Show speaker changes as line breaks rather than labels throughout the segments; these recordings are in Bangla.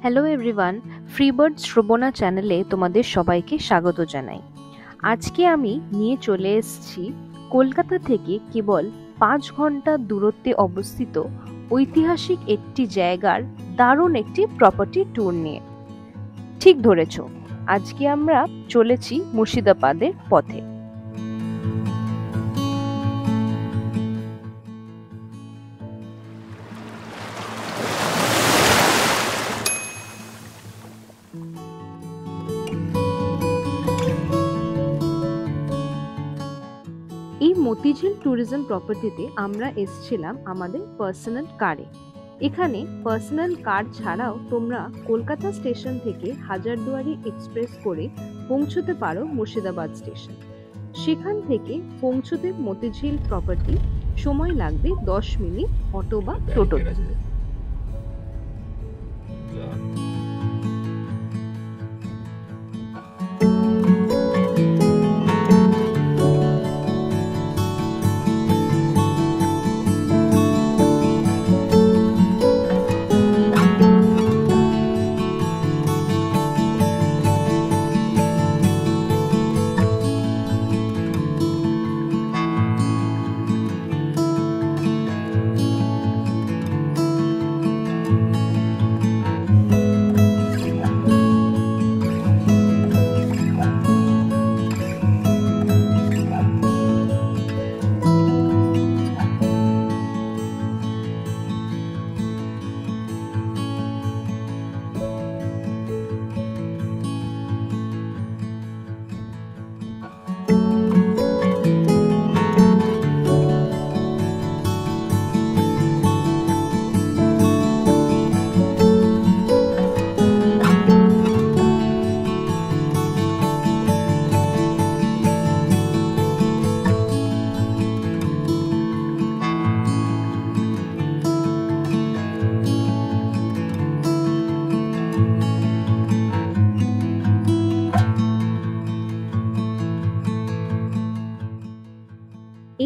হ্যালো এভরিওয়ান, ফ্রিবার্ড শ্রবণা চ্যানেলে তোমাদের সবাইকে স্বাগত জানাই। আজকে আমি নিয়ে চলে এসেছি কলকাতা থেকে কেবল 5 ঘন্টা দূরত্বে অবস্থিত ঐতিহাসিক একটি জায়গার দারুণ একটি প্রপার্টি ট্যুর নিয়ে। ঠিক ধরেছ, আজকে আমরা চলেছি মুর্শিদাবাদের পথে। এই মতিঝিল ট্যুরিজম প্রপার্টিতে আমরা এসেছিলাম আমাদের পার্সোনাল কারে। এখানে পার্সোনাল কার ছাড়াও তোমরা কলকাতা স্টেশন থেকে হাজারদুয়ারি এক্সপ্রেস করে পৌঁছতে পারো মুর্শিদাবাদ স্টেশন। সেখান থেকে পৌঁছতে মতিঝিল প্রপার্টি সময় লাগবে 10 মিনিট অটো বা টোটোতে।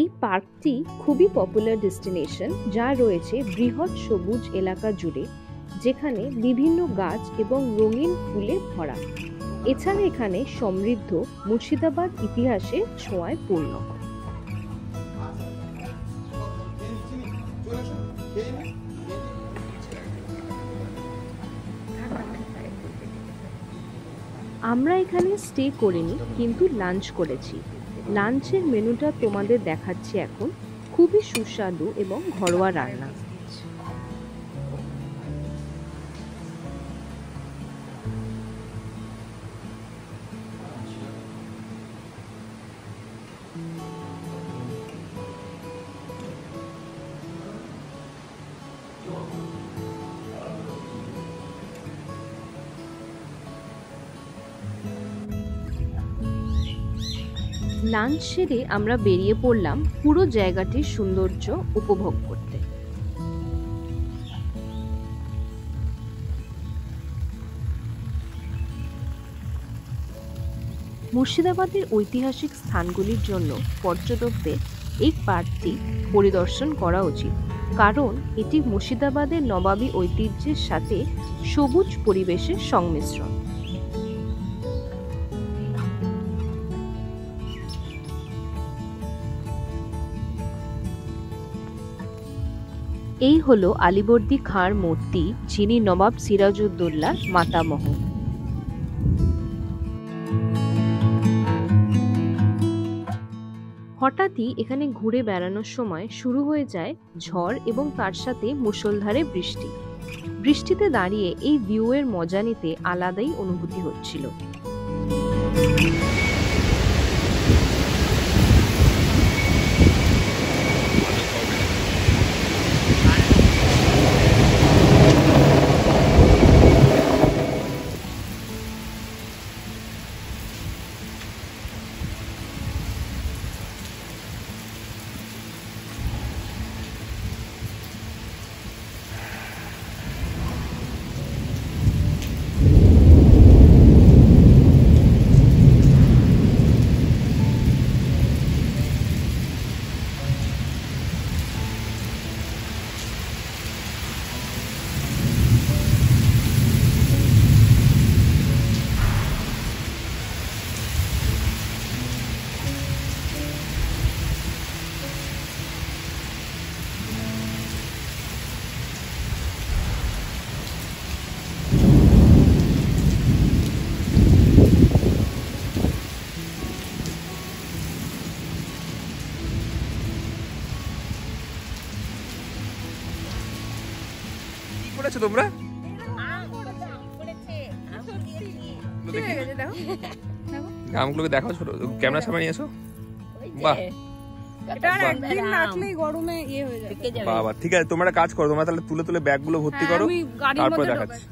এই পার্কটি খুবই পপুলার ডেস্টিনেশন, যা রয়েছে বৃহৎ সবুজ এলাকা জুড়ে, যেখানে বিভিন্ন গাছ এবং রঙিন ফুলে ভরা। এছাড়া এখানে সমৃদ্ধ মুর্শিদাবাদ ইতিহাসের ছোঁয়ায় পূর্ণ। আমরা এখানে স্টে করিনি, কিন্তু লাঞ্চ করেছি। লাঞ্চের মেনুটা তোমাদের দেখাচ্ছি এখন। খুবই সুস্বাদু এবং ঘরোয়া রান্না। লাঞ্চ সেরে আমরা বেরিয়ে পড়লাম পুরো জায়গাটির সৌন্দর্য উপভোগ করতে। মুর্শিদাবাদের ঐতিহাসিক স্থানগুলির জন্য পর্যটকদের এই পার্কটি পরিদর্শন করা উচিত, কারণ এটি মুর্শিদাবাদের নবাবী ঐতিহ্যের সাথে সবুজ পরিবেশের সংমিশ্রণ। এই হলো আলীবর্দী খাঁর মূর্তি, যিনি নবাব সিরাজউদ্দৌলার মাতামহ। হঠাৎই এখানে ঘুরে বেড়ানোর সময় শুরু হয়ে যায় ঝড় এবং তার সাথে মুষলধারে বৃষ্টি। বৃষ্টিতে দাঁড়িয়ে এই ভিউ এর মজা নিতে আলাদাই অনুভূতি হচ্ছিল।
তোমরা? আমগুলোকে দেখাও, ছোট ক্যামেরার সামনে নিয়ে এসো। বাহ বাবা, ঠিক আছে, তোমরা কাজ করো, তোমরা তাহলে তুলে তুলে ব্যাগগুলো ভর্তি করো, তারপরে দেখাচ্ছি।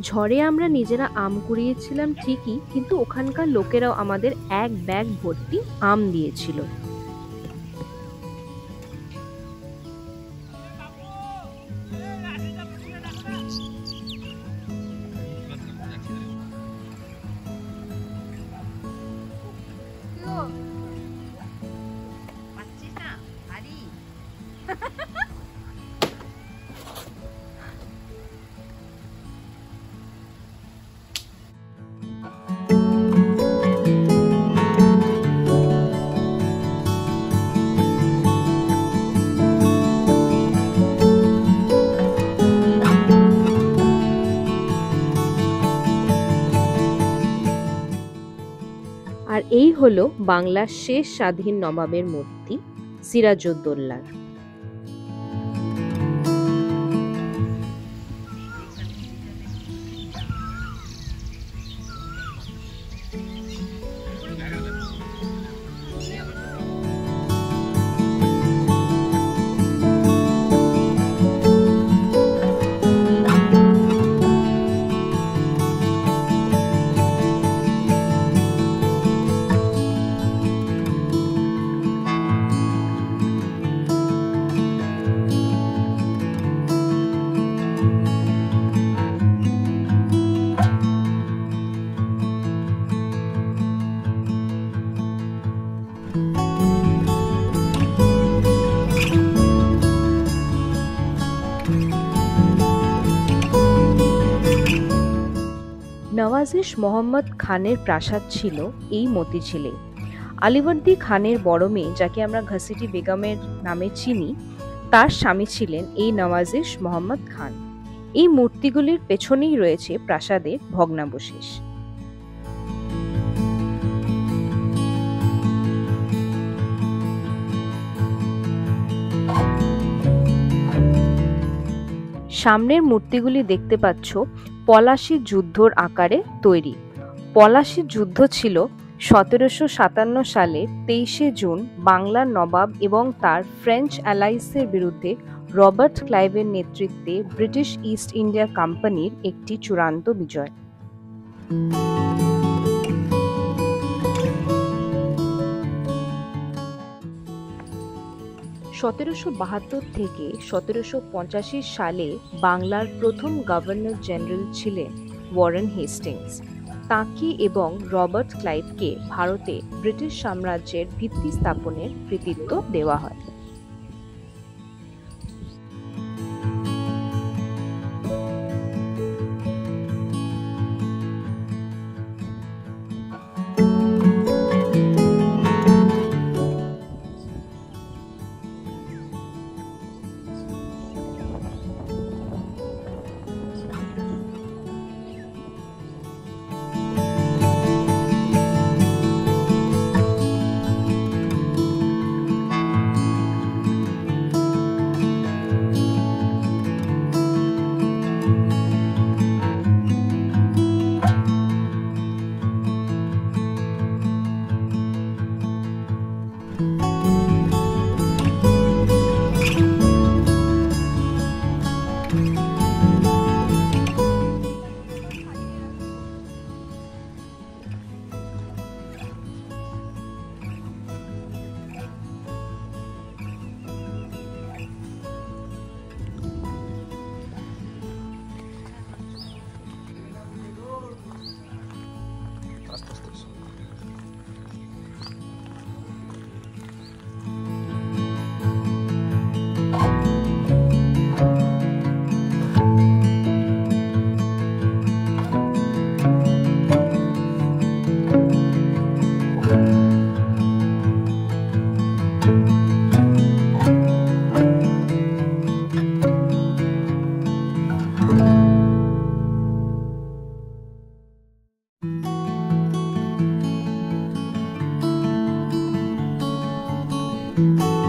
ঝড়ে আমরা নিজেরা আম কুড়িয়েছিলাম ঠিকই, কিন্তু ওখানকার লোকেরাও আমাদের এক ব্যাগ ভর্তি আম দিয়েছিল। আর এই হলো বাংলার শেষ স্বাধীন নবাবের মূর্তি, সিরাজউদ্দৌলার। নওয়াজিশ মোহাম্মদ খানের প্রাসাদ ছিল এই মতিঝিলে। আলীবর্দী খানের বড় মেয়ে, যাকে আমরা ঘসিটি বেগমের নামে চিনি, তার স্বামী ছিলেন এই নওয়াজিশ মোহাম্মদ খান। এই মূর্তিগুলির পেছনেই রয়েছে প্রাসাদের ভগ্নাবশেষ। সামনের মূর্তিগুলি দেখতে পাচ্ছ পলাশী যুদ্ধর আকারে তৈরি। পলাশী যুদ্ধ ছিল 1757 সালে 23 জুন বাংলার নবাব এবং তার ফ্রেঞ্চ অ্যালাইসের বিরুদ্ধে রবার্ট ক্লাইভের নেতৃত্বে ব্রিটিশ ইস্ট ইন্ডিয়া কোম্পানির একটি চূড়ান্ত বিজয়। 1772 থেকে 1785 সালে বাংলার প্রথম গভর্নর জেনারেল ছিলেন ওয়ারেন হেস্টিংস। তাকে এবং রবার্ট ক্লাইভকে ভারতে ব্রিটিশ সাম্রাজ্যের ভিত্তি স্থাপনের কৃতিত্ব দেওয়া হয়।
you